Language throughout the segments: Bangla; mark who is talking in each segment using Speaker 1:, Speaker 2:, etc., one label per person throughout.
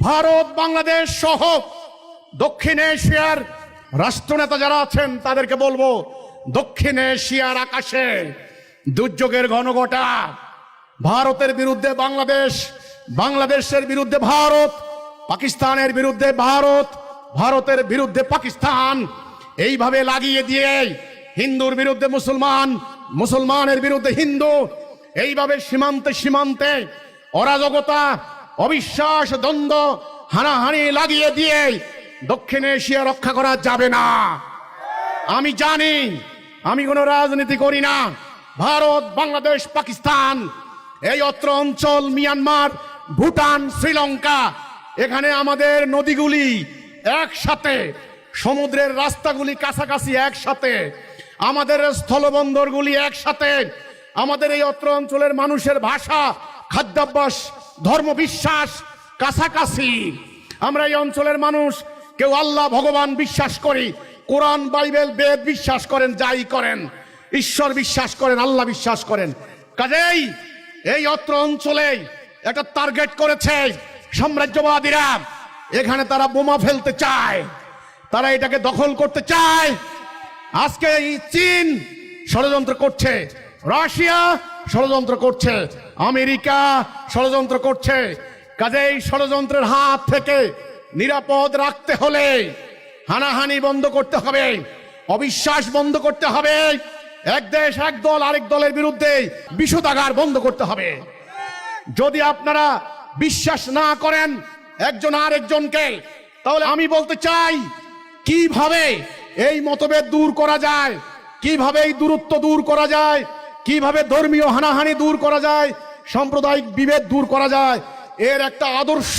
Speaker 1: ভারত বাংলাদেশ সহ দক্ষিণ এশিয়ার রাষ্ট্রনেতা যারা আছেন তাদেরকে বলবো, দক্ষিণ এশিয়ার আকাশে দুর্যোগের ঘনঘটা। ভারতের বিরুদ্ধে বাংলাদেশ, বাংলাদেশের বিরুদ্ধে ভারত, পাকিস্তানের বিরুদ্ধে ভারত, ভারতের বিরুদ্ধে পাকিস্তান, এইভাবে লাগিয়ে দিয়ে হিন্দুর বিরুদ্ধে মুসলমান, মুসলমানের বিরুদ্ধে হিন্দু, এইভাবে সীমান্তে সীমান্তে অরাজকতা, অবিশ্বাস, দ্বন্দ্ব, হানাহানি লাগিয়ে দিয়ে দক্ষিণ এশিয়া রক্ষা করা যাবে না। আমি জানি, আমি কোনো রাজনীতি করি না। ভারত, বাংলাদেশ, পাকিস্তান, এই অত্র অঞ্চল, মিয়ানমার, ভুটান, শ্রীলঙ্কা, এখানে আমাদের নদীগুলি একসাথে, সমুদ্রের রাস্তাগুলি কাছাকাছি একসাথে, আমাদের স্থলবন্দরগুলি একসাথে, আমাদের এই অত্র অঞ্চলের মানুষের ভাষা, খাদ্যাভ্যাস, ধর্মবিশ্বাস কাছাকাছি। আমরা এই অঞ্চলের মানুষ কেউ আল্লাহ ভগবান বিশ্বাস করি, কোরআন বাইবেল বেদ বিশ্বাস করেন, যাই করেন, ঈশ্বর বিশ্বাস করেন, আল্লাহ বিশ্বাস করেন। কাজেই এই অত্র অঞ্চলে একটা টার্গেট করেছে সাম্রাজ্যবাদীরা। এখানে তারা বোমা ফেলতে চায়, তারা এটাকে দখল করতে চায়। আজকে এই চীন ষড়যন্ত্র করছে, রাশিয়া ষড়যন্ত্র করছে, আমেরিকা ষড়যন্ত্র করছে। কাজেই ষড়যন্ত্রের হাত থেকে নিরাপদ রাখতে হলে হানাহানি বন্ধ করতে হবে, অবিশ্বাস বন্ধ করতে হবে, এক দেশ এক দল আরেক দলের বিরুদ্ধে বিষোদাগার বন্ধ করতে হবে। যদি আপনারা বিশ্বাস না করেন একজন আরেকজনকে, তাহলে আমি বলতে চাই কিভাবে এই মতভেদ দূর করা যায়, কিভাবে এই দূরত্ব দূর করা যায়, কিভাবে ধর্মীয় হানাহানি দূর করা যায়, সাম্প্রদায়িক বিভেদ দূর করা যায়, এর একটা আদর্শ,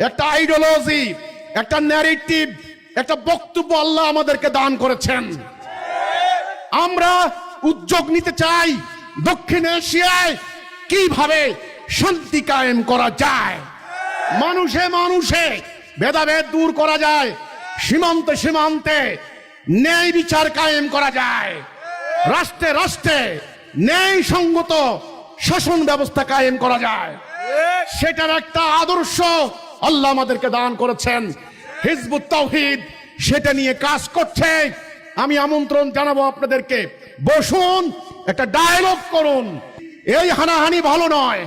Speaker 1: একটা আইডিওলজি, একটা ন্যারেটিভ, একটা বক্তব্য আল্লাহ আমাদেরকে দান করেছেন। আমরা উদ্যোগ নিতে চাই দক্ষিণ এশিয়ায় কিভাবে শান্তি কায়েম করা যায়, মানুষে মানুষে ভেদাভেদ দূর করা যায়, সীমান্তে সীমান্তে ন্যায় বিচার কায়েম করা যায়, রাষ্ট্রে রাষ্ট্রে ন্যায় সঙ্গত শাসন ব্যবস্থা কায়েম করা যায়। সেটার একটা আদর্শ আল্লাহ আমাদেরকে দান করেছেন। হিজবুত তাওহীদ সেটা নিয়ে কাজ করছে। আমি আমন্ত্রণ জানাবো আপনাদেরকে, বসুন, একটা ডায়ালগ করুন। এই হানাহানি ভালো নয়।